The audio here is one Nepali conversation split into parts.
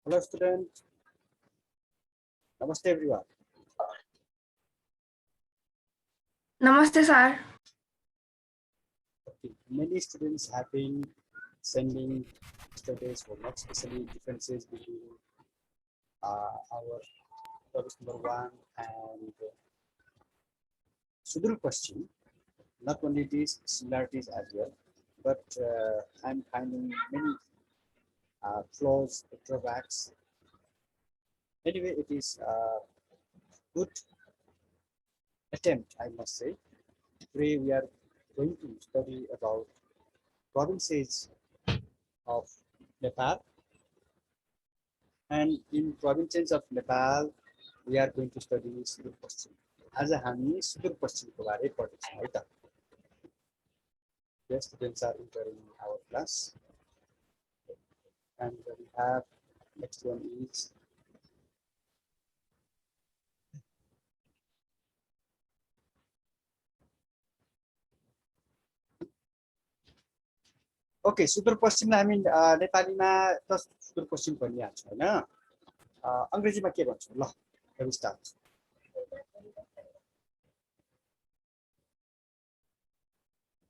Hello student. Namaste everyone. Namaste, sir. Okay. Many students have been sending studies for not especially differences between our topic number 1 and Sudur question. Not only these similarities as well, but I'm finding many flaws, drawbacks. Anyway, it is a good attempt, I must say. Today we are going to study about provinces of Nepal, and in provinces of Nepal we are going to study Sudur Paschim. As a हामी Sudur Paschim को बारे पढ्छौं है त. The students are entering our class, and we have next one is okay. सुदूर पश्चिमलाई हामी नेपालीमा त सुदूर पश्चिम भनिहाल्छौं हैन. अंग्रेजीमा के भन्छौं ल. Let me start.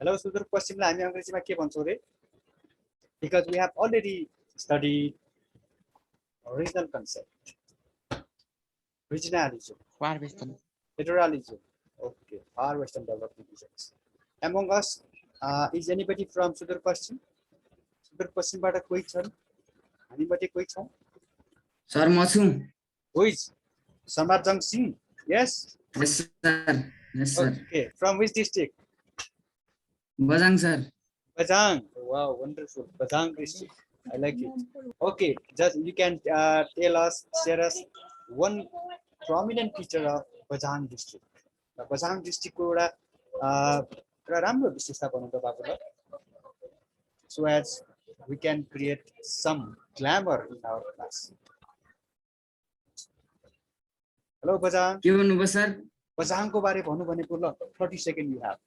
Hello, सुदूर पश्चिमलाई हामी अंग्रेजीमा के भन्छौं रे? Because we have already studied original concept, regionalism, Far Western. federalism. Okay, far western development regions. Among us, is anybody from Sudur Paschim? Sudur Paschim बाट कोही छन्? हामीमध्ये कोही छौं? Sir, म छु. Who is? Samarjang Singh. Yes. Yes, sir. Yes, sir. Okay. From which district? Bajang, sir. Bajang. Wow, wonderful. Bajang district. I like it. Okay, just you can tell us, share us one prominent feature of Bajang district. Bajang district को एउटा राम्रो विशेषता बनाउनु त बाबुलाई, so as we can create some glamour in our class. Hello Bajang. के भन्नुभयो सर? Bajang को बारे भन्नु भनेको ल 30 seconds you have.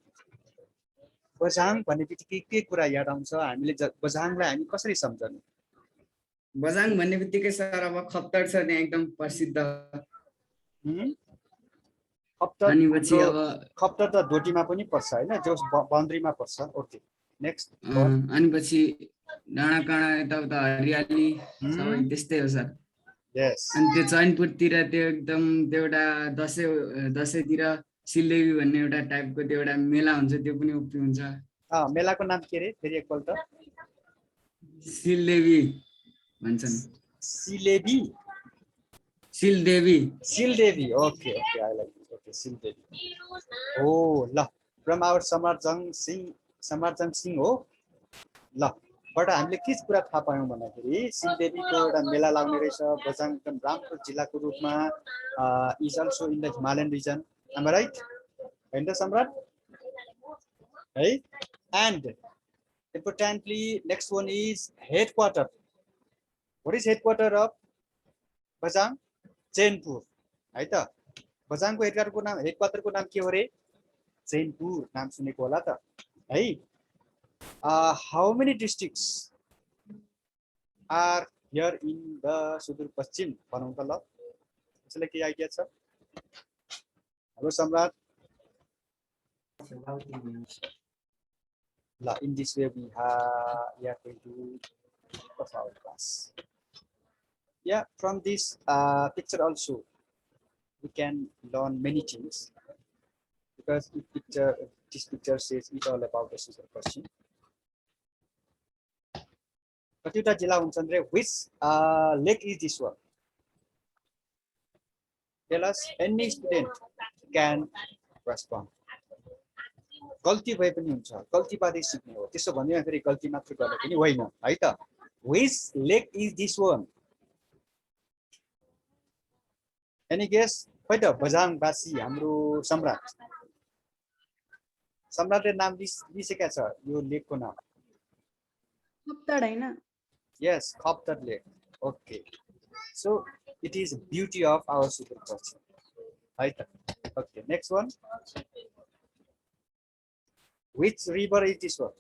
Bajang भनेपछि के कुरा याद आउँछ? हामीले बजाङलाई हामी कसरी सम्झनु? बजाङ भन्ने बित्तिकै सर अब खप्तर छ नि एकदम प्रसिद्ध. खप्तर अनि पछि अब खप्तर त डोटीमा पनि पर्छ हैन, जो बाउन्ड्रीमा पर्छ. Okay, next. अनि पछि डाँडाकाँडा यताउता हरियाली सबै त्यस्तै हो सर. यस. अनि त्यो चैनपुरतिर त्यो एकदम त्यो एउटा दशैँतिर सिलदेवी भन्ने एउटा टाइपको त्यो एउटा मेला हुन्छ, त्यो पनि उक्ति हुन्छ. मेलाको नाम के रे? फेरि एकपल्ट. सिलदेवी भन्छन्. सिलेबी. सिलदेवी. सिलदेवी. Okay okay, I like it. Okay, सिलदेवी. ओ ल, फ्रम आवर समरजङ सिंह हो ल. बट हामीले के कुरा थाहा पायौं भन्दाखेरि सिलदेवीको एउटा मेला लाग्ने रहेछ. बजाङ एकदम राम्रो जिल्लाको रूपमा is also in the Himalayan region. Am I right? And the Samrat? Right? And importantly, next one is headquarter. What is headquarter of Bajang? Chainpur. Right? Bajang को headquarter को नाम के हो रे? Chainpur. नाम सुनेको होला त. है? How many districts are here in the Sudur Paschim? भनौं त ल. त्यसले के आइडिया छ? Hello, Samrat. In this way, we are going to of our class. Yeah, from this picture also, we can learn many things, because this picture says it all about the Sudur Paschim. कतिवटा जिल्ला हुन्छन् रे? Which lake is this one? Tell us. Any student can respond. गल्ती भए पनि हुन्छ, गल्तीबाटै सिक्ने हो. त्यसो भन्ने फेरि गल्ती मात्र गर्ने पनि होइन है त. Which lake is this one? Any guess? खै त बजाङवासी हाम्रो सम्राट. सम्राटले नाम लिइसकेका छ यो लेकको नाम. खप्तर हैन? Yes, Khoptar Lake. Okay. So it is beauty of our Sudur Paschim. Right. Okay. Next one. Which river is this one?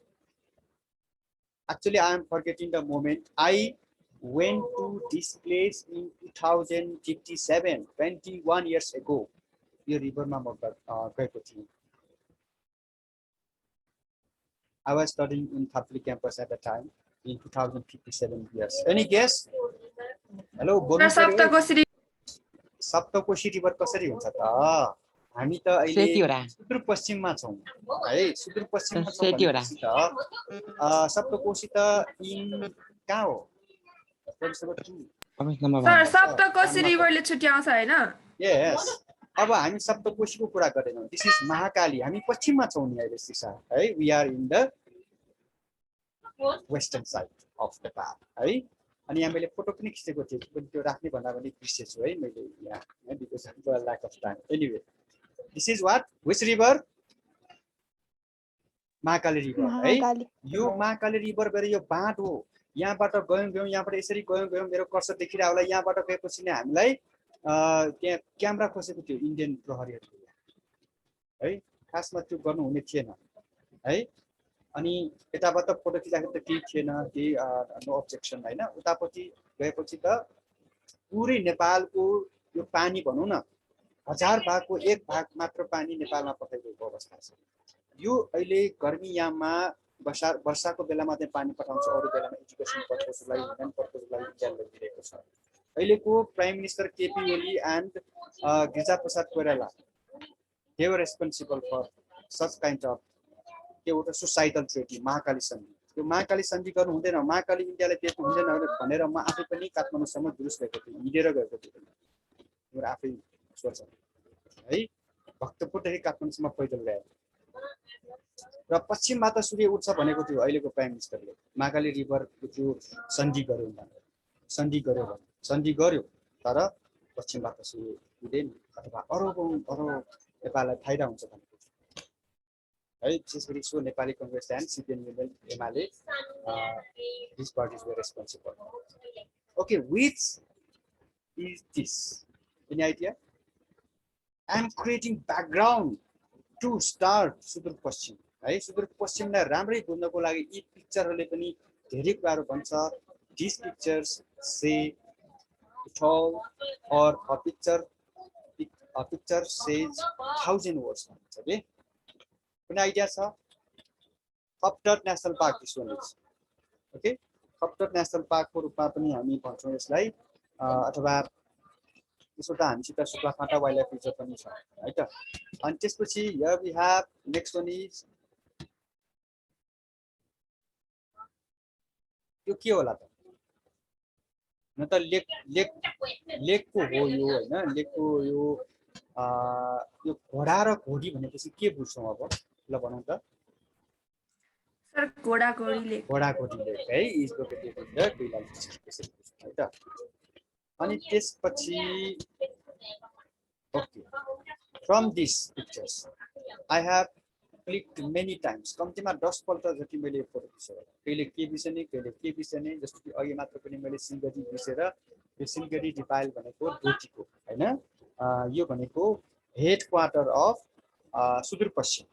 Actually, I am forgetting the moment. I went to this place in 2057, 21 years ago. यो रिभरमा म गएको थिएँ. I was studying in Thapli campus at the time in 2057 years. Any guess? Hello, बोल्नु पर्यो. सप्तकोशी रिभर कसरी हुन्छ त? हामी त अहिले सुदूरपश्चिममा छौं है, सुदूरपश्चिममा छौं भनेपछि त सप्तकोशी त इन कहाँ हो? सर सप्तकोशी रिभरले छुट्याउँछ हैन? यस. अब हामी सप्तकोशीको कुरा गरेनौं. This is Mahakali. हामी पश्चिममा छौं नि अहिले सिसा है. We are in the western side of the path है. अनि यहाँ मैले फोटो पनि खिचेको थिएँ, त्यो राख्ने भन्दा पनि बिर्सेछु है मैले यहाँ, because of the lack of time. Anyway, this is what, which river? Mahakali river है. यो महाकाली रिभर गरे यो बाँध हो. यहाँबाट गयौं यहाँबाट यसरी गयौं मेरो कर्सर देखिरा होला. यहाँबाट गएपछि नै हामीलाई त्यहाँ क्यामेरा खोसेको थियो इन्डियन प्रहरीहरूले है. खासमा त्यो गर्नु हुने थिएन है. अनि यताबाट फोटो खिच्दाखेरि त केही थिएन, केही नो अब्जेक्सन हैन. उतापट्टि गएपछि त पुरै नेपालको यो पानी भनौं न 1000 भागको 1 भाग मात्र पानी नेपालमा पठाइएको अवस्था छ. यो अहिले गर्मी याममा वर्षाको बेलामा चाहिँ पानी पठाउँछ, अरू बेलामा एजुकेसन पर्पजको लागि, ह्युमन पर्पजको लागि इन्डियाले दिएको छ. अहिलेको prime minister KP Oli and Girija Prasad Koirala, they were responsible for such kind of एउटा सोसाइटल ट्रेटी महाकाली सन्धि. त्यो महाकाली सन्धि गर्नु हुँदैन, महाकाली इन्डियालाई दिएको हुँदैन भनेर म आफै पनि काठमाडौँसम्म जुलुस गएको थिएँ, हिँडेर गएको थिएँ. मेरो आफै सोच है. भक्तपुरदेखि काठमाडौँसम्म पैदल गए र पश्चिमबाट सूर्य उठ्छ भनेको थियो अहिलेको प्राइम मिनिस्टरले. महाकाली रिभरको त्यो सन्धि गर्यो तर पश्चिमबाट सूर्य उठ्दैन अथवा अरू नेपाललाई फाइदा हुन्छ भनेको है. विशेष गरी so Nepali Congress and CPM union UML, these parties were responsible. Okay, which is this? Any idea? I am creating background to start Sudurpashchim है. सुदूरपश्चिमलाई राम्रै बुझ्नको लागि यी पिक्चरहरूले पनि धेरै कुराहरू भन्छ. These pictures say it all, or a picture says 1000 words. Okay? कुनै आइडिया छ? Khaptad national park this one is. Okay, Khaptad national पार्कको रूपमा पनि हामी भन्छौँ यसलाई, अथवा त्यसो त हामीसित सुक्लाफाटा वाइल्ड लाइफ रिजर्भ पनि छ है त. अनि त्यसपछि here we have next one is, यो के होला त? न त लेकको हो यो हैन. लेकको यो घोडा र घोडी भनेपछि के बुझ्छौँ अब? ल भनौँ त. सर घोडा-घोडी लेक है, is located in the Kailali district है त. अनि त्यसपछि okay, from this pictures I have clicked many times. कम्तीमा 10 पल्ट जति मैले फोटो खिचेको. कहिले के बिर्सने, कहिले के बिर्सने. जस्तो कि अघि मात्र पनि मैले सिलगढी बिर्सेर, यो सिलगढी डिपाइल भनेको डोटीको हैन, यो भनेको head quarter of Sudurpashchim.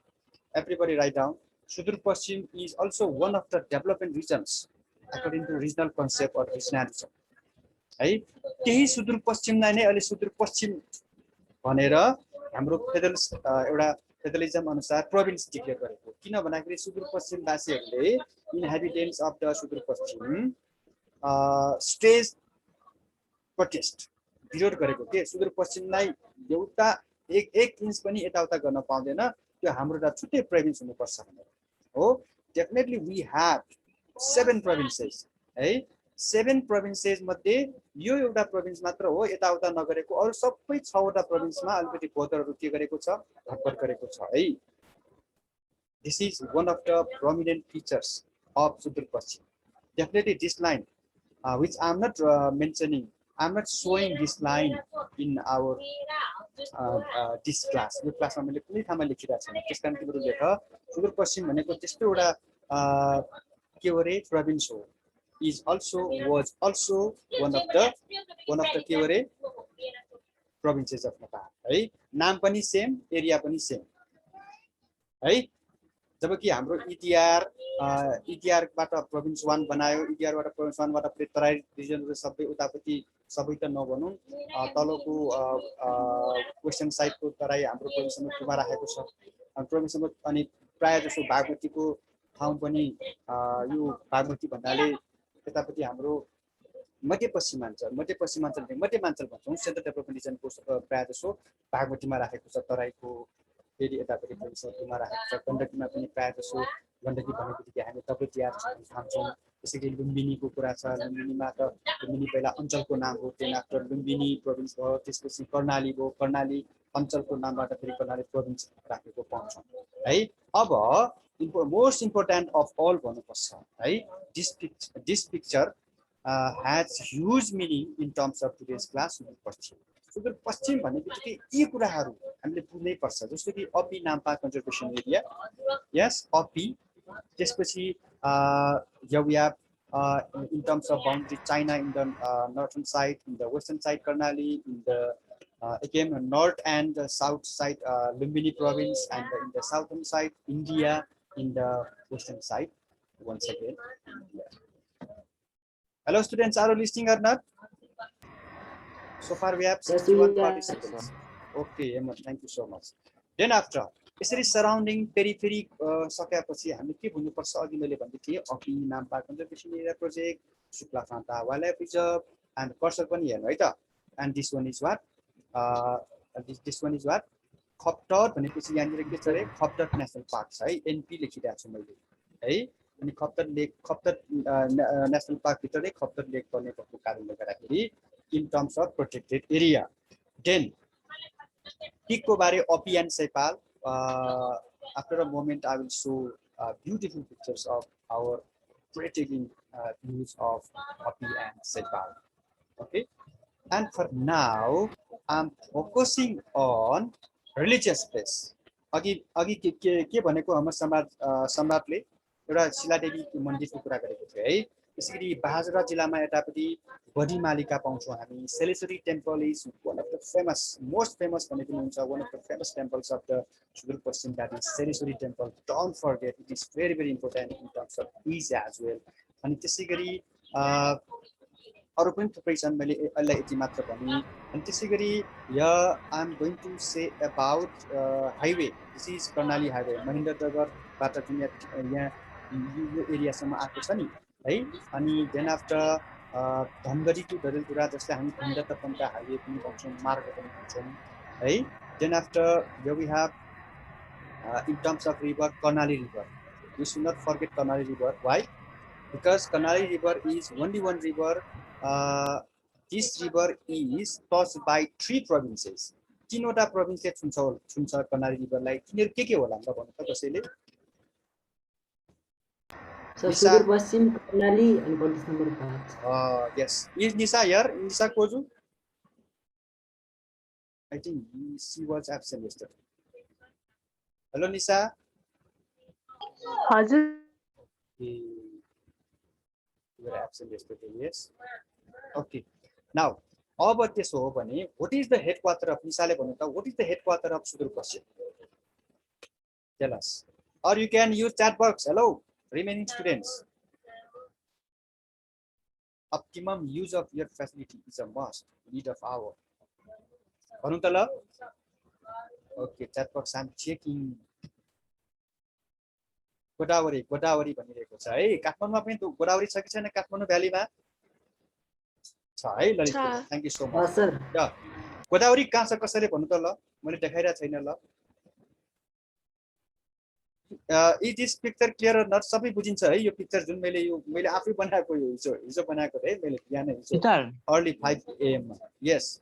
Everybody write down. Sudurpashchim is also one of the development regions according to regional concept or regionalism. है, त्यही सुदूरपश्चिमलाई नै अहिले सुदूरपश्चिम भनेर हाम्रो एउटा फेडरलिजम अनुसार प्रोभिन्स डिक्लेयर गरेको. किन भन्दाखेरि सुदूरपश्चिमवासीहरूले, inhabitants of the Sudurpashchim stage protest विरोध गरेको के. सुदूरपश्चिमलाई एउटा एक इन्च पनि यताउता गर्न पाउँदैन, त्यो हाम्रो त छुट्टै प्रोभिन्स हुनुपर्छ भनेर हो. डेफिनेटली वी ह्याभ 7 प्रोभिन्सेस है. 7 प्रोभिन्सेस मध्ये यो एउटा प्रोभिन्स मात्र हो यताउता नगरेको. अरू सबै 6 वटा प्रोभिन्समा अलिकति भोटरहरू के गरेको छ, भटभट गरेको छ है. This is one of the prominent features of Sudurpashchim. Definitely this line which I am not mentioning, I am not showing this line in our this class. यो क्लासमा मैले कुनै ठाउँमा लेखिरहेको छैन. त्यसकारण तिम्रो लेख सुदूरपश्चिम भनेको त्यस्तो एउटा के हो रे प्रोभिन्स हो. is was also one of the के हो रे provinces of Nepal है. नाम पनि सेम, एरिया पनि सेम है. जबकि हाम्रो इडिआरबाट प्रोभिन्स 1 बनायो, इडिआरबाट प्रोभिन्स 1 बाट फेरि तराई रिजनहरु सबै उतापट्टि सबै त नभनौँ, तलको वेस्टर्न साइडको तराई हाम्रो प्रोभिन्समा टुमा राखेको छ प्रोभिन्समा। अनि प्रायः जसो बागमतीको ठाउँ पनि यो बागमती भन्नाले यतापट्टि हाम्रो मध्यमाञ्चल भन्छौँ, सेन्ट्रल डेभलपमेन्ट रिजनको प्रायः जसो बागमतीमा राखेको छ, तराईको फेरि यतापट्टि प्रोभिन्समा राखेको छ। गण्डकीमा पनि प्रायः जसो गण्डकी भनेपछि हामी तपतियार खान्छौँ। त्यसै गरी लुम्बिनीको कुरा छ, लुम्बिनीमा त लुम्बिनी पहिला अञ्चलको नाम हो, त्यही आफ्टर लुम्बिनी प्रोभिन्स भयो। त्यसपछि कर्णाली भयो, कर्णाली अञ्चलको नामबाट फेरि कर्णाली प्रोभिन्स राखेको पाउँछौँ है। अब मोस्ट इम्पोर्टेन्ट अफ अल भन्नुपर्छ है, this picture has huge meaning in terms of today's class Sudurpashchim. Sudurpashchim भन्ने बित्तिकै यी कुराहरू हामीले बुझ्नै पर्छ, जस्तो कि अपी नाम्पा कन्जर्भेसन एरिया, यस अपी। त्यसपछि in terms of boundary, China in the northern side, in the western side Karnali, in the again north and south side Lumbini province, and in the southern side India in the western side once again. Hello students, are you listening or not? So far we have 61 participants. Okay, Emma, thank you so much. Then after, यसरी सराउन्डिङ पेरिफेरी सकेपछि हामी के भन्नुपर्छ, अघि मैले भन्दै थिएँ Api Nampa conservation area project, Shuklaphanta wild life reserve, and cursor पनि हेर्नु है त। And this one is what Khaptad भनेपछि यहाँनिर के छ अरे, खप्टर नेसनल पार्क छ है, एनपी लेखिरहेको छु मैले है। अनि खप्तर नेसनल पार्क भित्रै खप्तर लेक पर्ने भएको कारणले गर्दाखेरि in terms of protected area. Then टिकको बारे Api and Saipal. After a moment I will show beautiful pictures of our breathtaking views of Api and Saipal. Okay, and for now I'm focusing on religious place. अघि के भनेको हाम्रो सम्राटले एउटा शिलादेवी मन्दिरको कुरा गरेको थियो है। त्यसैगरी बाजुरा जिल्लामा यतापट्टि बडीमालिका पाउँछौँ हामी। Shaileshwari temple is one of the famous, most famous भनेको हुन्छ, one of the famous temples of the Sudurpashchim, that is Shaileshwari temple. Don't forget, it is very very important in terms of peace as well. अनि त्यसै गरी अरू पनि थुप्रै छन्, मैले अहिले यति मात्र भने। अनि त्यसै गरी I am going to say about highway, this is Karnali highway, महेन्द्रनगरबाट जुन यहाँ यो एरियासम्म आएको छ नि है। अनि then after Dhangadhi to Dadeldhura, जसलाई हामी धनगढ हाइवे पनि भन्छौँ, मार्ग पनि भन्छौँ है। Then after we have in terms of river, Karnali river. We should not forget Karnali river. Why? Because Karnali river is only one river. This river is touched by 3 provinces. 3वटा प्रोभिन्सले छुन्छ कर्णाली रिभरलाई। तिनीहरू के होला त भन्नु त कसैले? सुदूरपश्चिम, कर्णाली and प्रदेश number 5. Yes. Is Nisa here? Nisa Koju? I think she was absent yesterday. Hello, Nisa. हजुर, You were absent yesterday, yes. Okay. Now, अब त्यसो हो भने what is the headquarter of Nisaले भन्नु त, what is the headquarter of Sudurpashchim? Tell us. Or you can use chat box. Hello, remaining students. Optimum use of your facility is a must, need of hour. भन्नु त ल। Okay, chat box I'm checking. Godavari भनिरहेको छ है। काठमाडौँमा पनि गोदावरी छ कि छैन? काठमाडौँ भ्यालीमा छ है Lalit? Thank you so much. Godavari कहाँ छ कसैले भन्नु त ल, मैले देखाइरहेको छैन ल। Is this picture clear or not? सबै बुझिन्छ है यो पिक्चर जुन मैले आफै बनाएको, यो हिजो बनाएको है मैले, बिहान अर्ली 5 AM मा। यस,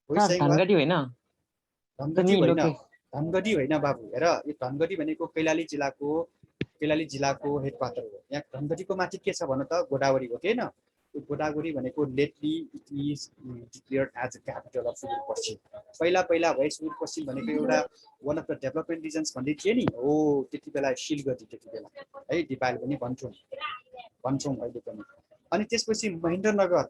धनगढी होइन? धनगढी होइन बाबु, हेर यो धनगढी भनेको कैलाली जिल्लाको हेडक्वार्टर हो। यहाँ धनगढीको माथि के छ भन त, गोदावरी हो कि हैन? यो गोदावरी भनेको lately it is declared as a capital of Sudurpashchim. पहिला भए सुदूरपश्चिम भनेको एउटा one of the development regions भन्दै थिए नि हो, त्यति बेला सिलगढी त्यति बेला है, दिपायल पनि भन्छौँ अहिले पनि। अनि त्यसपछि महेन्द्रनगर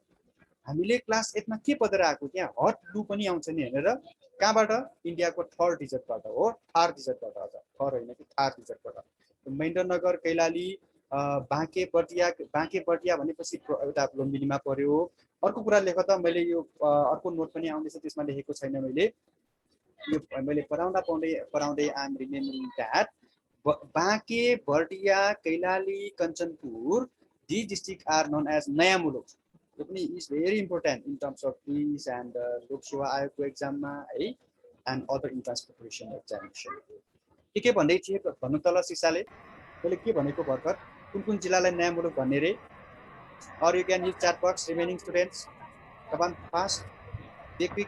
हामीले क्लास 8 मा के पढेर आएको त्यहाँ हट लु पनि आउँछ नि हैन र कहाँबाट इन्डियाको थर्ड डिजिटबाट हो थार डिजिटबाट अझ थर हैन कि थार डिजिटबाट महेन्द्रनगर कैलाली बाँके बर्दिया भनेपछि एउटा लुम्बिनीमा पर्यो अर्को कुरा लेख त मैले यो अर्को नोट पनि आउँदैछ त्यसमा लेखेको छैन मैले यो मैले पढाउँदै I am remembering that Banke Bardiya Kailali Kanchanpur these districts are known as नयाँ मुलुक यो पनि is very important in terms of police and लोक सेवा आयोगको एक्जाममा है and other entrance preparation examination के भन्दै थिए भन्नु तल सिसाले मैले के भनेको भर्खर कुन जिल्लालाई नयाँ मुलुक भन्ने रे or you can use chat box remaining students come on fast be quick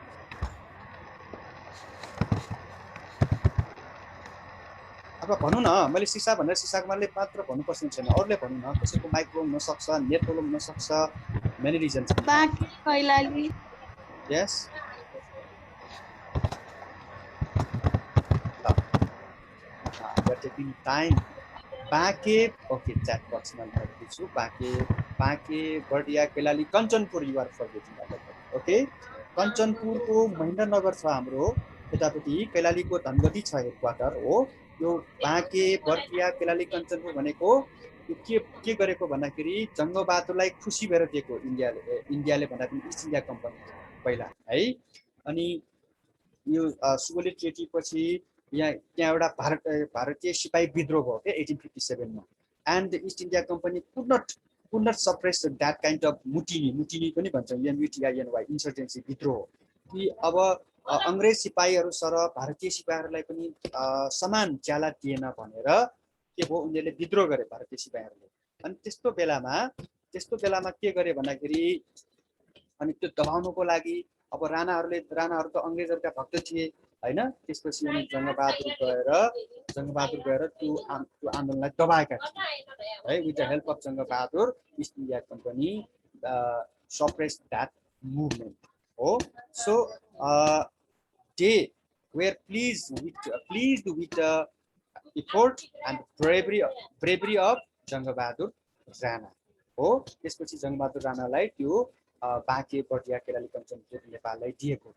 अब भन्नु न मैले सिसा भनेर सिसाको माले मात्र भन्नुपर्छ छैन अरूले भन्नु न कसैको माइक प्रब्लम हुन सक्छ नेट प्रब्लम हुन सक्छ मेनी रिजन्स बाँके कैलाली यस taking time Banke okay chat बक्समा लेख्दैछु Banke Bardiya Kailali Kanchanpur you're forgetting okay कञ्चनपुरको महेन्द्रनगर छ हाम्रो यतापट्टि कैलालीको धनगढी छ हेडक्वार्टर हो यो बाँके बर्दिया कैलाली कञ्चनपुर भनेको यो के गरेको भन्दाखेरि जङ्गबहादुरलाई खुसी भएर दिएको इन्डियाले भन्दा पनि इस्ट इन्डिया कम्पनी पहिला है अनि यो सुगोलित ट्रिटी पछि त्यहाँ एउटा भारतीय सिपाही विद्रोह भयो के 1857 मा and the East India Company could not suppress that kind of mutiny पनि भन्छौँ MUTINY इन्सर्जेन्सी विद्रोह कि अब अंग्रेज सिपाहीहरू सर भारतीय सिपाहीहरूलाई पनि समान ज्याला दिएन भनेर के भयो उनीहरूले विद्रोह गरे भारतीय सिपाहीहरूले अनि त्यस्तो बेलामा के गरे भन्दाखेरि अनि त्यो दबाउनको लागि अब राणाहरू त अंग्रेजहरूका भक्त थिए हैन त्यसपछि अनि जङ्गबहादुर गएर त्यो आन्दोलनलाई दबाएका थिए है with the help of Jung Bahadur east India company suppress that movement हो so they were pleased with the effort and bravery of Jung Bahadur Rana हो त्यसपछि जङ्गबहादुर राणालाई त्यो बाँके बर्दिया कैलाली कञ्चनपुर नेपाललाई दिएको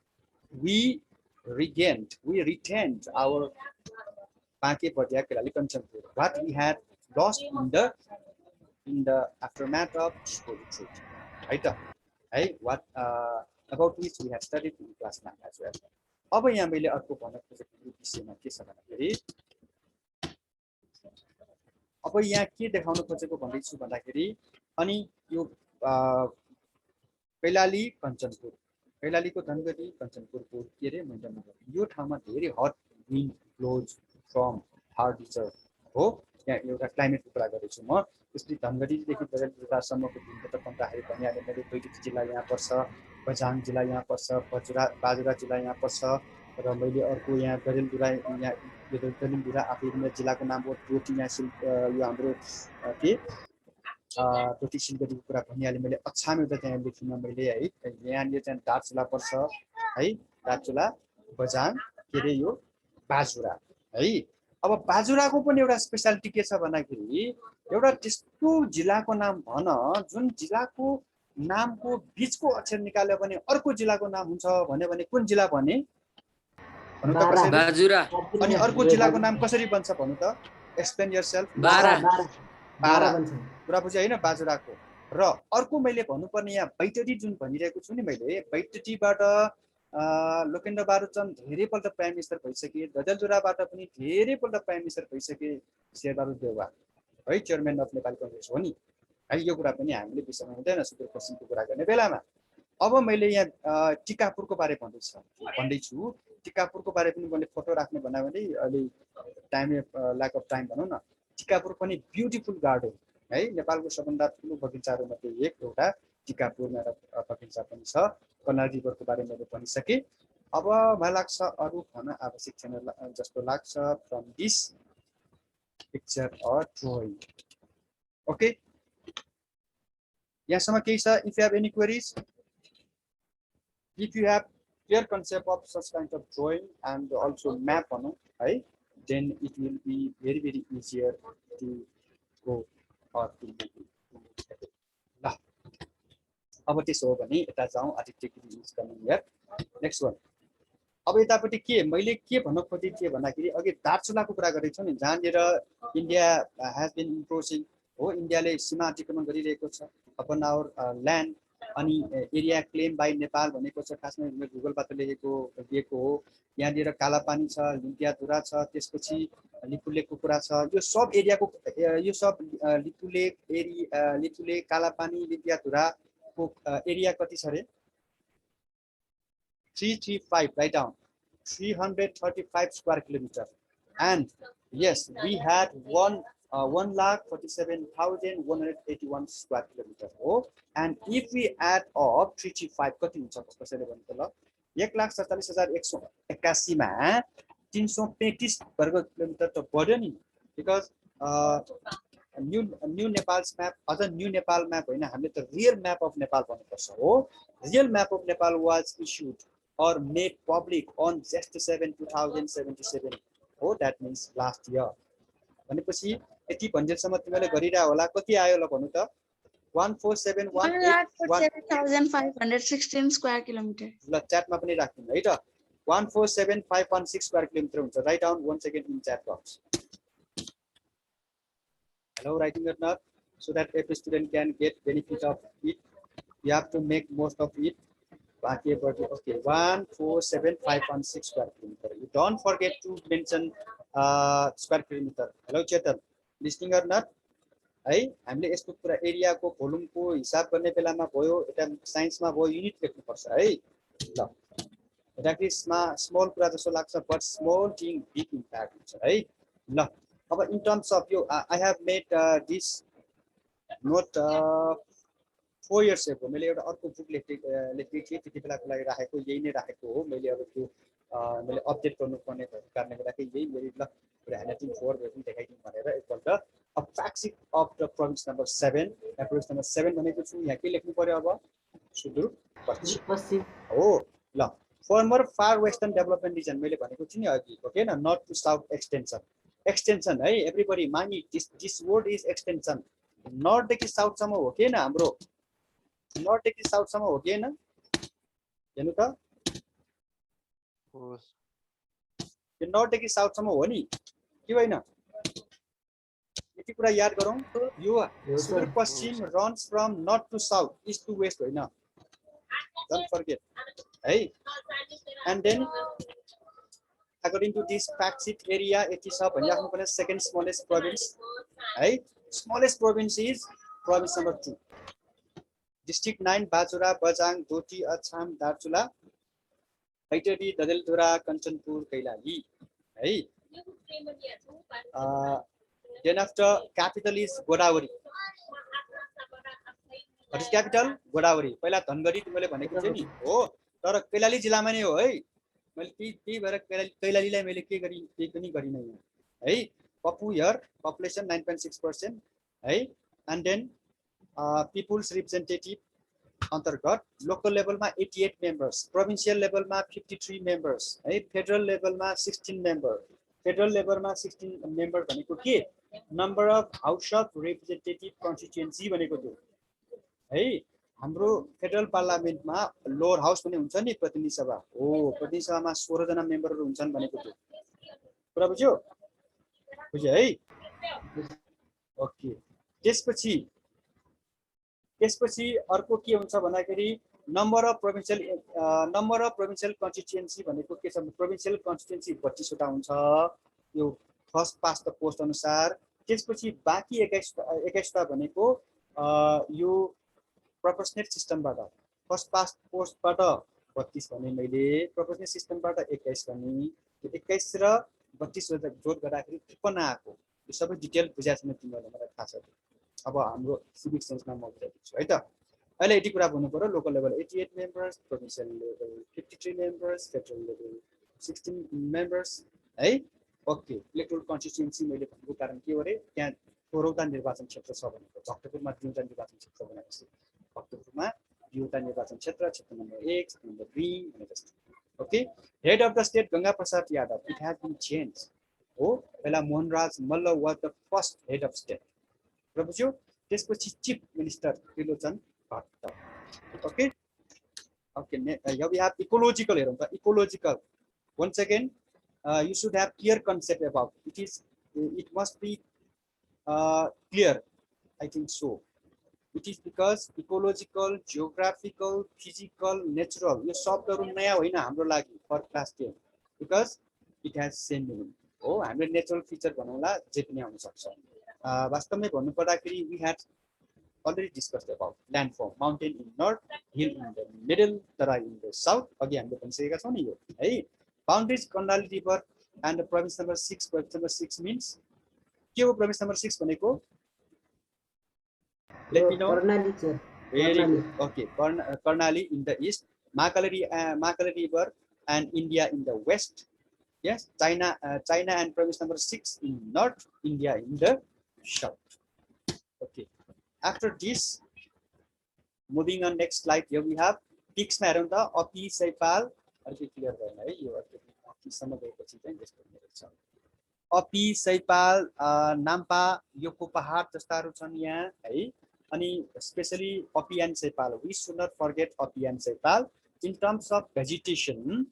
we retained our Banke Bardiya Kailali Kanchanpur what we had lost in the aftermath of Sugolit Treaty है त है what about which we had studied in class 9 as well अब यहाँ मैले अर्को भन्न खोजेको विषयमा के छ भन्दाखेरि अब यहाँ के देखाउन खोजेको भन्दैछु भन्दाखेरि अनि यो कैलाली कञ्चनपुर कैलालीको धनगढी कञ्चनपुरको के रे महेन्द्रनगर यो ठाउँमा धेरै hot wind blows from Thar desert हो यहाँ एउटा क्लाइमेटको कुरा गरेछु म त्यसपछि धनगढीदेखि गजलडुब्बासम्मको भिन्नता भन्दाखेरि भनिहालेँ मैले बैतडी जिल्ला यहाँ पर्छ बझाङ जिल्ला यहाँ पर्छ बाजुरा जिल्ला यहाँ पर्छ र मैले अर्को यहाँ गजलडुब्बा आफै जिल्लाको नाम हो डोटी यहाँ यो हाम्रो के डोटी सिलगढीको कुरा भनिहालेँ मैले अछाम एउटा त्यहाँ लेखिन मैले है यहाँनिर चाहिँ दार्चुला पर्छ है दार्चुला बझाङ के अरे यो बाजुरा है अब बाजुराको पनि एउटा स्पेशालिटी के छ भन्दाखेरि एउटा त्यस्तो जिल्लाको नाम भन जुन जिल्लाको नामको बीचको अक्षर निकाल्यो भने अर्को जिल्लाको नाम हुन्छ भने कुन जिल्ला भने भन्नु त कसैले बाजुरा अनि अर्को जिल्लाको नाम कसरी बन्छ भन्नु त एक्सप्लेन योरसेल्फ बारा कुरा बुझे हैन बाजुराको र अर्को मैले भन्नुपर्ने यहाँ बैतडी जुन भनिरहेको छु नि मैले बैतडीबाट लोकेन्द्र बहादुर धेरैपल्ट प्राइम मिनिस्टर भइसके गजलडुब्बाबाट पनि धेरैपल्ट प्राइम मिनिस्टर भइसके शेरबहादुर देउवा है चेयरम्यान अफ नेपाल कांग्रेस हो नि है यो कुरा पनि हामीले विषयमा हुँदैन सुदूरपश्चिमको कुरा गर्ने बेलामा अब मैले यहाँ टिकापुरको बारे भन्दैछु टिकापुरको बारे पनि मैले फोटो राख्ने भन्दा भने अहिले टाइम ल्याक अफ टाइम भनौँ न टिकापुर पनि ब्युटिफुल गार्डन है नेपालको सबभन्दा ठुलो बगैँचाहरूमध्ये एउटा टिकापुर बगैँचा पनि छ कर्णाली रिभरको बारे मैले भनिसकेँ अब मलाई लाग्छ अरू भन्न आवश्यक छैन जस्तो लाग्छ from this picture or drawing okay यहाँसम्म केही छ if you have any queries if you have clear concept of such kind of drawing and also map भनौँ है then it will be very easier to go or to make it. अब त्यसो हो भने यता जाउँ Aditya Giri is coming here next one अब यतापट्टि के मैले के भन्न खोजेँ के भन्दाखेरि अघि दार्चुलाको कुरा गरेको छु नि जहाँनिर इन्डिया हेज बिन इम्पोजिङ हो इन्डियाले सीमा अतिक्रमण गरिरहेको छ अपन आवर ल्यान्ड अनि एरिया क्लेम बाई नेपाल भनेको छ खासमा गुगलबाट दिएको हो यहाँनिर कालापानी छ लिम्पियाधुरा छ त्यसपछि लिपुलेकको कुरा छ यो सब एरियाको यो सब लिपुलेक कालापानी लिम्पियाधुराको एरिया कति छ रे 335 write down 335 square kilometer and yes we had 1,47,181 square kilometer हो and if we add up 335 कति हुन्छ कसैले भन्नु त ल 1,47,181 मा 335 वर्ग किलोमिटर त बढ्यो नि बिकज न्यू नेपाल्स म्याप अझ न्यू नेपाल म्याप होइन हामीले त रियल म्याप अफ नेपाल भन्नुपर्छ हो real map of Nepal was issued or made public on Jan 7, 2077 हो that means last year भनेपछि यति भन्जेलसम्म तिमीले गरिरा होला कति आयो ल भन्नु त 147,516 square kilometer ल च्याटमा पनि राख्दिनु है त 147,516 स्क्वायर किलोमिटर हुन्छ write down once again in chat box hello writing it up so that every student can get benefit of it you have to make most of it okay 147,516 square kilometer you don't forget to mention square kilometer hello chetan listening or not है हामीले यस्तो कुरा एरियाको भोल्युमको हिसाब गर्ने बेलामा भयो एटा साइन्समा भयो युनिट लेख्नु पर्छ है ल एटाकि स्मल कुरा जस्तो लाग्छ but small thing big impact हुन्छ है ल अब इन टर्म्स अफ यो I have made this note 4 years ago मैले एउटा अर्को बुक लेखेको थिएँ त्यति बेलाको लागि राखेको यही नै राखेको हो मैले अब त्यो मैले अपडेट गर्नुपर्ने भएको कारणले गर्दाखेरि यही मैले ल ह्यान्डराइटिङ 4 पनि देखाइदिउँ भनेर एकपल्ट a fact sheet of the province number 7 province number 7 भनेको छु यहाँ के लेख्नु पर्यो अब सुदूर पश्चिम हो ल former far western development region मैले भनेको छु नि अघि ओके न नर्थ टु साउथ एक्सटेन्सन है एभ्रीबडी मानी this word is extension north देखि साउथ सम्म हो के न हाम्रो नर्थ देखि साउथ सम्म हो कि हैन हेर्नु त यो नर्थ देखि साउथ सम्म हो नि के होइन यति कुरा याद गरौँ यो Sudur Paschim runs from north to south east to west होइन डोन्ट फर्गेट है and then according to this fact sheet area यति छ भनि राख्नु पर्ने सेकेन्ड स्मलेस्ट प्रोभिन्स है smallest province is province number 2 district 9 Bajura Bajhang Doti Achham Darchula Baitadi Dadeldhura Kanchanpur Kailali है then after capital is Godavari what is capital Godavari पहिला धनगढी तिमीले भनेको थिए नि हो तर कैलाली जिल्लामा नै हो है मैले त्यही भएर कैलालीलाई मैले के गरि केही पनि गरिनै है पपु हियर पपुलेसन 9.6% है and then people's representative अंतर्गत लोकल लेभलमा 88 मेम्बर्स प्रोभिन्शियल लेभलमा 53 मेम्बर्स है फेडरल लेभलमा 16 मेम्बर फेडरल लेभलमा 16 मेम्बर भनेको के number of house of representative constituency भनेको थियो है हाम्रो फेडरल पार्लियामेन्टमा लोअर हाउस पनि हुन्छ नि प्रतिनिधि सभा हो प्रतिनिधि सभामा 16 जना मेम्बरहरु हुन्छन् भनेको थियो कुरा बुझ्यो है ओके त्यसपछि अर्को के हुन्छ भन्दाखेरि नम्बर अफ प्रोभिन्शियल कन्स्टिट्युएन्सी भनेको के छ प्रोभिन्शियल कन्स्टिट्युएन्सी 32 वटा हुन्छ यो फर्स्ट पास्ट द पोस्ट अनुसार त्यसपछि बाँकी 21 टा भनेको यो प्रोपोर्सनेट सिस्टमबाट फर्स्ट पास्ट पोस्टबाट 32 भने मैले प्रोपोर्सनेट सिस्टमबाट 21 भने 21 र 32 जोड गर्दाखेरि 53 आएको यो सबै डिटेल बुझाएको छैन तिमीहरुलाई मलाई थाहा छ अब हाम्रो सिभिक सेन्समा म बुझाइदिन्छु है त अहिले यति कुरा भन्नु पर्यो local level 88 members provincial level 53 members federal level 16 members है ओके इलेक्टोरल कन्स्टिट्युएन्सी मैले भनेको कारण के हो रे त्यहाँ 14 निर्वाचन क्षेत्र छ भनेको भक्तपुरमा 2 निर्वाचन क्षेत्र भनेको छ भक्तपुरमा 2 निर्वाचन क्षेत्र नम्बर 1 क्षेत्र नम्बर 3 भने जस्तो okay head of the state Ganga Prasad Yadav it has been change हो पहिला Mohanraj Malla was the first head of state र बुझ्यो त्यसपछि chief minister Trilochan Bhatt Okay. Okay. Here we have ecological here. Ecological. Once again, you should have clear concept about it. It must be clear. I think so. It is because ecological, geographical, physical, natural. यो शब्दहरु नयाँ होइन हाम्रो लागि for class 10 because it has same meaning. हो हामीले नेचुरल फिचर भनौला जे पनि आउन सक्छ. वास्तवमै भन्नु पर्दाखेरि we had already discussed about landform, mountain in north, hill in the middle, tarai in the south. अघि हामीले भनिसकेका छौं नि यो है. Boundaries Karnali River and the province number 6. Province number 6 means के हो province number 6 भनेको? Let me know. Karnali sir. Very good. Okay, Karnali in the east, Mahakali River and India in the west. Yes, China and province number 6 in north, India in the south. Okay. After this, moving on next slide, here we have peaks ma heरौं त Api Saipal. अलि क्लियर भएन है यो अति सम्म गएपछि चाहिँ यस्तो हुन्छ. Api Saipal, Nampa, Yoko पहाड जस्ताहरु छन् यहाँ है. अनि especially Api and Saipal, we should not forget Api and Saipal. In terms of vegetation,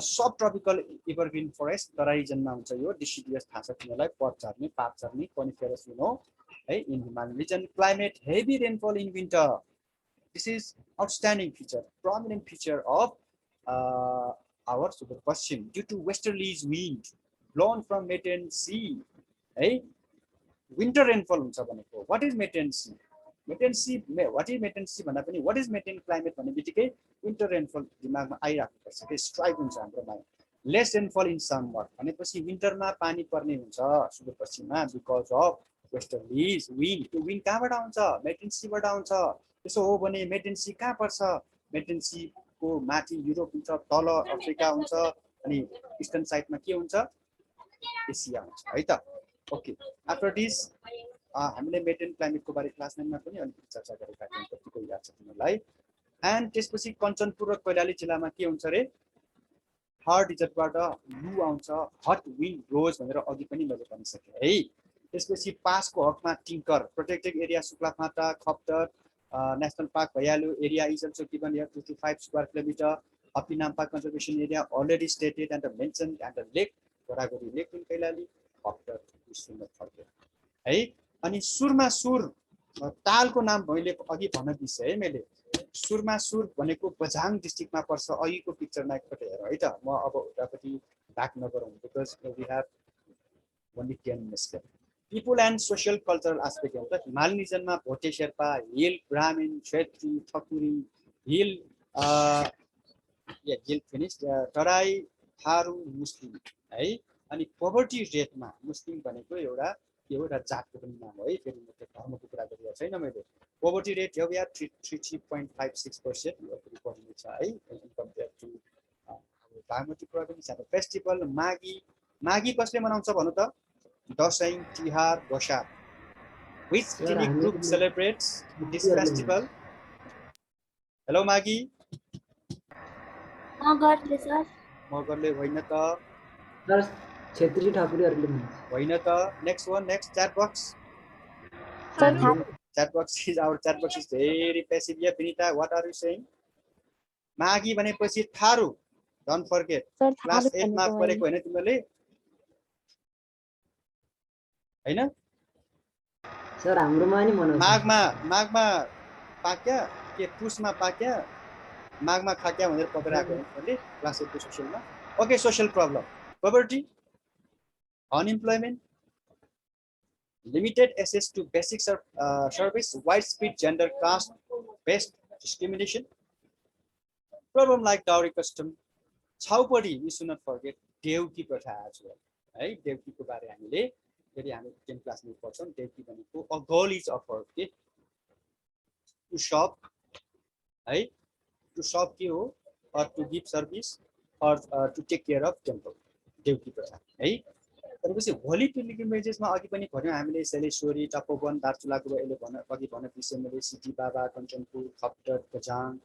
subtropical evergreen forest Terai जन्मा हुन्छ यो. deciduous थाहा छ तिमीलाई, पट झर्ने, पात झर्ने, coniferous you know है. In Himalayan region, climate, heavy rainfall in winter. This is outstanding feature, prominent feature of our Super Paschim due to westerly wind blown from Meten Sea. Hey, winter rainfall हुन्छ भनेको. What is Meten Sea? Meten Sea, what is Meten Sea भन्दा पनि what is Meten climate भन्ने बित्तिकै winter rainfall दिमागमा आइराख्नु पर्छ. के स्ट्राइक हुन्छ हाम्रोमा. Less rainfall in summer भनेपछि विन्टरमा पानी पर्ने हुन्छ सुदूरपश्चिममा because of westerly wind. त्यो wind कहाँबाट आउँछ? Meten Sea बाट आउँछ. त्यसो हो भने Meten Sea कहाँ पर्छ? Meten Sea को माथि युरोप हुन्छ, तल अफ्रिका हुन्छ अनि ईस्टर्न साइडमा के हुन्छ? एसिया हुन्छ है त. ओके. आफ्टर दिस हामीले मेटेन क्लाइमेटको बारे क्लास 9 मा पनि अलिकति चर्चा गरेका थियौं. कतिको याद छ तिमीलाई? एन्ड त्यसपछि कञ्चनपुर र कैलाली जिल्लामा के हुन्छ रे? हार्ड डिजर्टबाट लु आउँछ, हट विन्ड ब्लोज भनेर अघि पनि मैले भनिसके है. त्यसपछि पासको हकमा Tinkar, protected area Shuklaphanta, Khaptad National Park Vayalu area is also given here 55 square kilometer. Api Nampa conservation area already stated and mentioned, and the lake, Goragori Lake in Kailali, after this forget. Hey, अनि सुरमा सुर तालको नाम मैले अघि भन्न बिर्से है मैले. सुरमा सुर भनेको बझाङ डिस्ट्रिक्टमा पर्छ. अघिको पिक्चरमा एकपल्ट हेर है त. म अब उतापट्टि ब्याक नगरौँ because we have only 10 minutes. People and social cultural aspect of the Himalayan region ma Bhote Sherpa, Hill, Brahmin, Kshetri, Thakuri, Hill, Hill finished, Tarai, Tharu, Muslim, है. अनि poverty rate ma Muslim भनेको एउटा जातको पनि नाम हो है. फेरि म त्यो धर्मको कुरा गरिरहेको छैन मैले. Poverty rate here we are 33.56% reporting छ है. compared to Bagmati province. And festival Magi कसले मनाउँछ भन्नु त? Dashain, Tihar, Goshar. Which ethnic group celebrates this festival? Hello, Maggie. Magarle sir. Magarle होइन त. सर क्षेत्री ठाकुरहरुले भन्छ. होइन त. Next one, next chat box. Sir, Chat box is our chat box is very passive. Yeah, Vinita, what are you saying? Maggie भनेपछि थारू. Don't forget. Class 8 मा पढेको हैन तिमीले? हैन? सर हाम्रोमा नि मनाउँछ. माघमा पाक्या के पुसमा पाक्या माघमा खाक्या भनेर पढिरहेको हो तिमीले क्लास 8 को सोशलमा. Okay. Social problem, poverty, unemployment, limited access to basic service, widespread gender caste based discrimination, problem like dowry custom, chhaupadi. We should not forget देउकी प्रथा as well. है, देउकीको बारे हामीले फेरि हामी 10 क्लासमा पढ्छौं. देउकी भनेको a girl is offered के to shop है, to shop के हो, or to give service or to take care of temple. देउकी प्रथा है. त्यसपछि होली पिलग्रिमेजेसमा अघि पनि भन्यौ हामीले सेलेश्वरी, तपोवन, दार्चुलाको अहिले अघि भन्न बिर्से मैले सिटी बाबा, कञ्चनपुर, खप्टर, बझाङ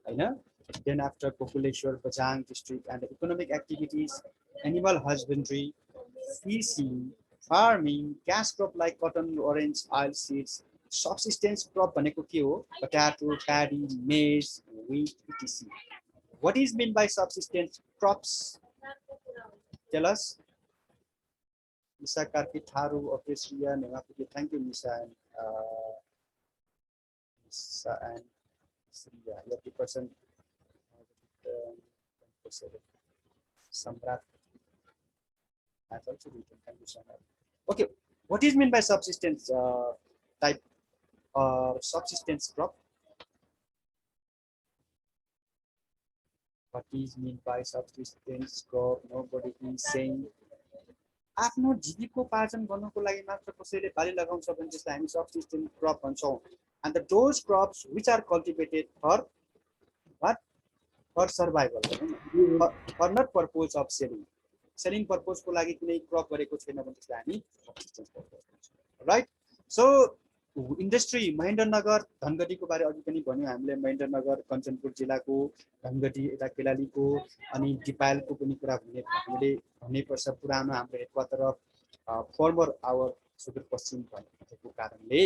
हैन. Then after Kokuleshwar, Bajang district, and economic activities, animal husbandry, fishing, farming, cash crop like cotton, orange, oil seeds, subsistence crop भनेको के हो? Potato, paddy, maize, wheat, etc. What is meant by subsistence crops? Tell us. Nisa Karki Tharu of Australia, Nemapuki. Thank you, Nisa and Sriya. You have the person. Samrat has also written. Thank you, Samrat. Okay, what is meant by subsistence type or subsistence crop? What is meant by subsistence crop? Nobody is saying. आफ्नो जीविकोपार्जन गर्नको लागि मात्र कसैले बाली लगाउँछ भने त्यसलाई हामी subsistence crop भन्छौँ. And those crops which are cultivated for what? For survival, for not purpose of selling. Selling purpose को लागि कुनै crop गरेको छैन भने त्यसलाई हामी subsistence crop भन्छौँ. Right? So industry महेन्द्रनगर धनगढीको बारे अघि पनि भन्यो हामीले. महेन्द्रनगर कञ्चनपुर जिल्लाको धनगढी यता केलालीको अनि दिपायलको पनि कुरा हामीले भन्नुपर्छ. पुरानो हाम्रो headquarter of former our Sudurpashchim भएको कारणले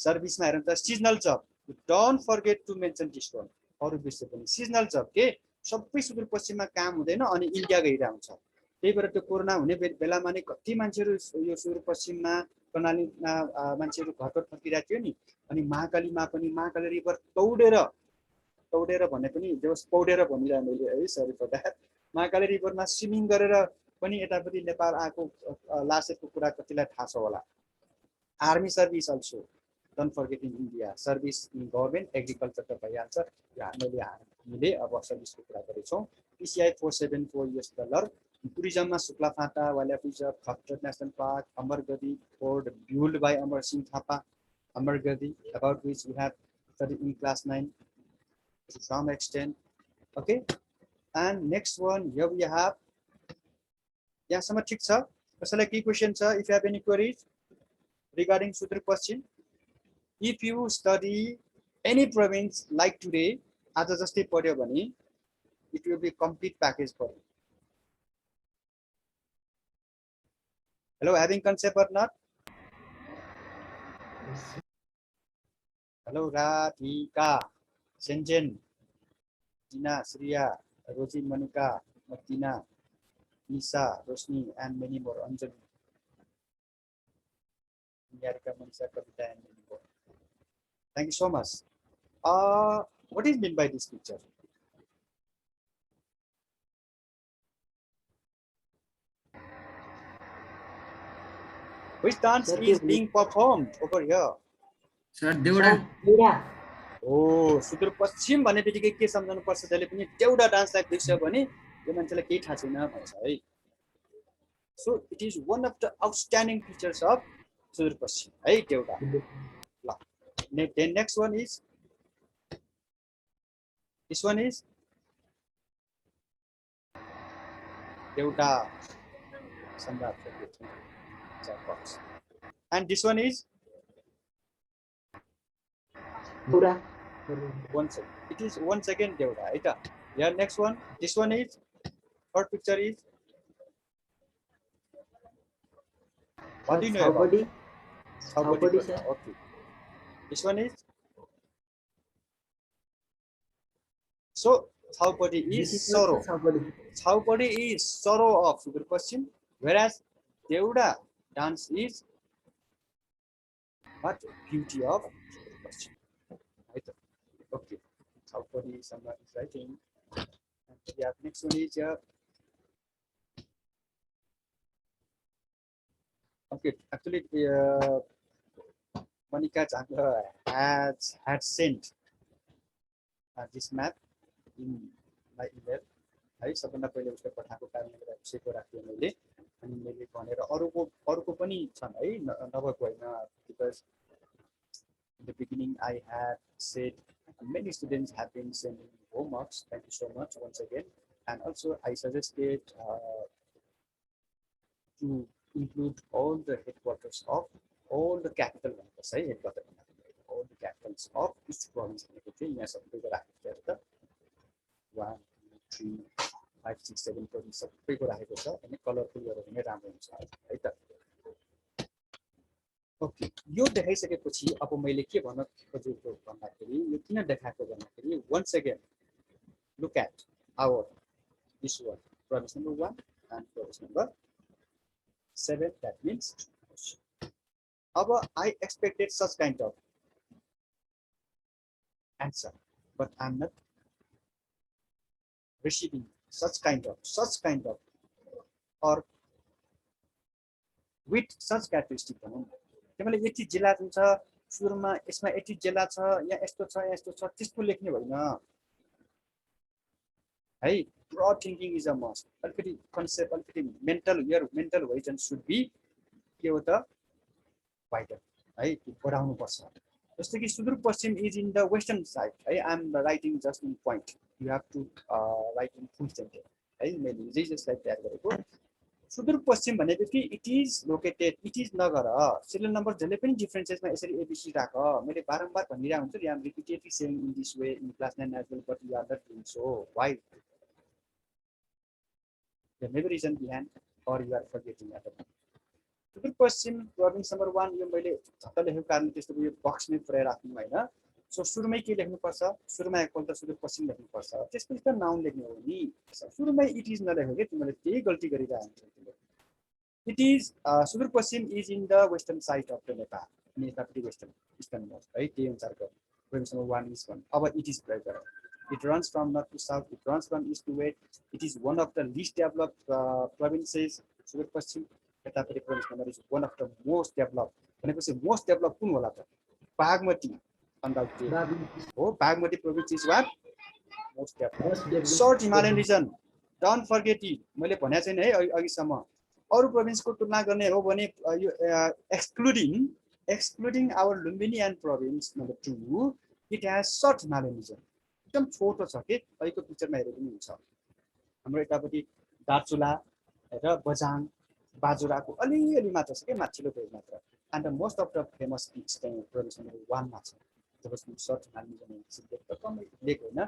सर्भिसमा हेर्नु त seasonal job. Don't forget to mention this one. अरु विषय पनि सिजनल जब के सबै सुदूरपश्चिममा काम हुँदैन अनि इन्डिया गइरा हुन्छ. त्यही भएर त्यो कोरोना हुने बेलामा नै कति मान्छेहरू यो सुदूरपश्चिममा कर्णालीमा मान्छेहरू घर फर्किरहेको थियो नि. अनि महाकालीमा पनि महाकाली रिभर तौडेर भने पनि जस पौडेर भनिरहे मैले है, सरी फर द्याट. महाकाली रिभरमा स्विमिङ गरेर पनि यतापट्टि नेपाल आएको लासेको कुरा कतिलाई थाहा छ होला. Army service also don't forget in India. Service in government agriculture त भइहाल्छ. हामीले अब सर्भिसको कुरा गरेछौँ. PCI 474 $. टुरिज्ममा Shuklaphanta, wild life reserve, Khaptad national park, Amargadhi fort built by Amar Singh Thapa, Amargadi, about which we have studied in class 9 to some extent. Okay, and next one here we have. Yeah, some ठिक छ. कसैलाई के क्वेशन छ? If you have any queries regarding Sudurpashchim, if you study any province like today, आज जस्तै पढ्यो भने it will be complete package for you. Hello, having concept or not? Hello, Radhika, Shenzhen, Tina, Sriya, Rosie, Monica, Martina, Nisa, Rosni, and many more. Anjali, Nyarika, Manisha, Kavita, and many more. Thank you so much. What is meant by this picture? Which dance is being performed over here? Sir Deuda. Oh, Sudurpashchim भन्ने बित्तिकै के सम्झनु पर्छ? जहिले पनि देउडा डान्सलाई देख्छ भने यो मान्छेलाई केही थाहा छैन भन्छ है. So it is one of the outstanding features of Sudurpashchim है देउडा. ल, then next one is this one is देउडा सम्राट. And this one is one second. It is 1 second Deoda. Yeah, next one. This one is, third picture is, what do you know about it? Thaupadi, okay. This one is, so Thaupadi is sorrow. Thaupadi is sorrow of Sudarpashchim, whereas Deoda dance is what? Beauty of Sudarpashchim. Right? Okay. Thaupadi, someone is writing. Yeah, next one is okay. Actually, Monica Jangler had sent this map in my email. है सबभन्दा पहिले उसले पठाएको कारणले गर्दा उसैको राख्यो मैले. अनि मैले भनेर अरूको पनि छन् है, नभएको होइन. Because in the beginning I had said many students have been sending homeworks. Thank you so much once again. And also I suggested to include all the headquarters of all the capital members, headquarters, all the capitals of each province. 1, 2, 3, 5, 6, 7 province सबैको राखेको छ. अनि कलरफुल गरेर पनि राम्रो हुन्छ है त. Okay, यो देखाइसकेपछि अब मैले के भन्न खोजेको भन्दाखेरि यो किन देखाएको भन्दाखेरि once again look at our this one province number 1 and province number 7, that means अब I expected such kind of answer, but I'm not receiving such kind of or with such characteristic भनौँ त्यसैले यति जिल्ला जुन छ सुरुमा यसमा यति जिल्ला छ या यस्तो छ त्यस्तो लेख्ने होइन है broad thinking is a must अलिकति कन्सेप्ट अलिकति मेन्टल होइजन should be के हो त wider है बढाउनु पर्छ जस्तो कि Sudurpashchim is in the western side है I am writing just in point you have to write in full sentence है मैले जसलाई तयार गरेको सुदूरपश्चिम भनेपछि it is located it is नगर सिरियल नम्बर जहिले पनि डिफरेन्सेसमा यसरी एबीसी राख मैले बारम्बार भनिरा हुन्छु I am repeatedly saying in this way in class 9 as well but you are not doing so why there may be reason behind or you are forgetting at the moment Sudurpashchim province number 1 यो मैले झट्ट लेखेको कारण त्यस्तो यो बक्समै पुर्याइ राख्नु हैन सो सुरुमै के लेख्नु पर्छ सुरुमा एकपल्ट सुदूरपश्चिम लेख्नु पर्छ त्यसपछि त नाउन लेख्नु हो नि सुरुमै इट इज नलेखेको के तिमीले त्यही गल्ती गरिरहेको छौ it is Sudurpashchim is in the western side of the Nepal नेपालको वेस्टर्न मोस्ट है त्यही अनुसारको प्रोभिन्स नम्बर 1 इज वन अब इट इज प्रयोग गर It runs from north to south. It runs from east to west. It is one of the least developed provinces. Sudurpashchim यतापट्टि province number is one of the most developed. भनेपछि most developed कुन होला त बागमती undoubtedly हो Bagmati province is what most developed. Short Himalayan region. Don't forget it. मैले भनेको छैन है अघिसम्म अरु प्रोभिन्सको तुलना गर्ने हो भने यो excluding our Lumbini province number 2 it has short Himalayan region. एकदम छोटो छ के अहिलेको पिक्चरमा हेरे पनि हुन्छ हाम्रो यतापट्टि दार्चुला र बझाङ बाजुराको अलिअलि मात्र छ के माथिल्लो भेग मात्र and the most of the famous peaks चाहिँ province number 1 मा छ जसको short Himalayan region त कमै लेक हैन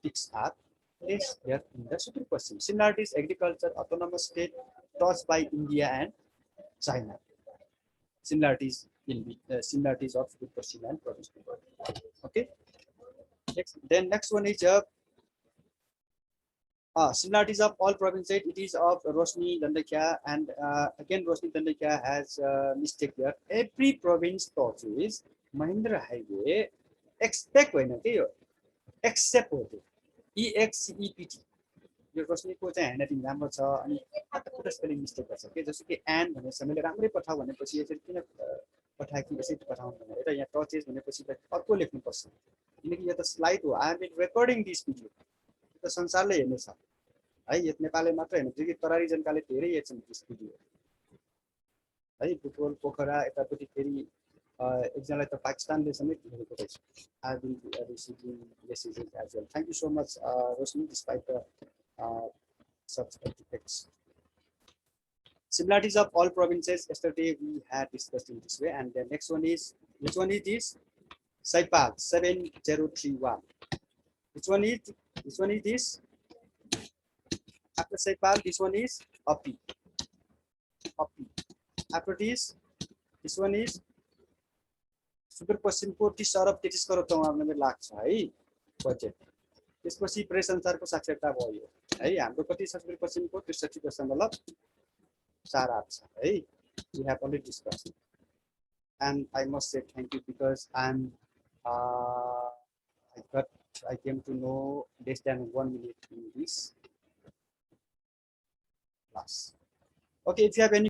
peaks are placed here in the Sudurpashchim similarities agriculture autonomous state touched by India and China similarities of Sudarpashchim and province number 1 okay next one is similarities of all provinces. It is of Roshni Dandakya and again Roshni Dandakya has mistake here. Every province touches Mahindra Highway except except EXCEPT. यो रोशनीको चाहिँ ह्यान्डराइटिङ राम्रो छ अनि कता स्पेलिङ मिस्टेक गर्छ के जस्तो कि एन्ड भनेछ मैले राम्रै पठाउ भनेपछि यसरी किन पठाए कि यसरी पठाउनु भनेर यहाँ टचेस भनेपछि अर्को लेख्नु पर्छ किनकि यो त स्लाइड हो I am been recording this video यो त संसारले हेर्ने छ है यो नेपालले मात्र हैन कि तराई जनताले धेरै हेर्छन् दिस भिडियो है बुटवल पोखरा यतापट्टि फेरि एकजनालाई त पाकिस्तानले समेत हेरेको रहेछ I been receiving messages as well thank you so much Roshni despite the such artifacts. Similarities of all provinces. Yesterday we had discussed in this way, and the next one is which one is this? Saipal 7031. Which one is this? After Saipal, this one is Api. After this one is Sudurpashchim को 30 अरब 33 करोड टଙ୍କା लाग्छ है बजेट त्यसपछि प्रेस अनुसारको साक्षरता भयो है हाम्रो कति सुदूरपश्चिमको 63.48 छ है we have already discussed and I must say thank you because I came to know less than 1 minute in this class. Okay, if you have any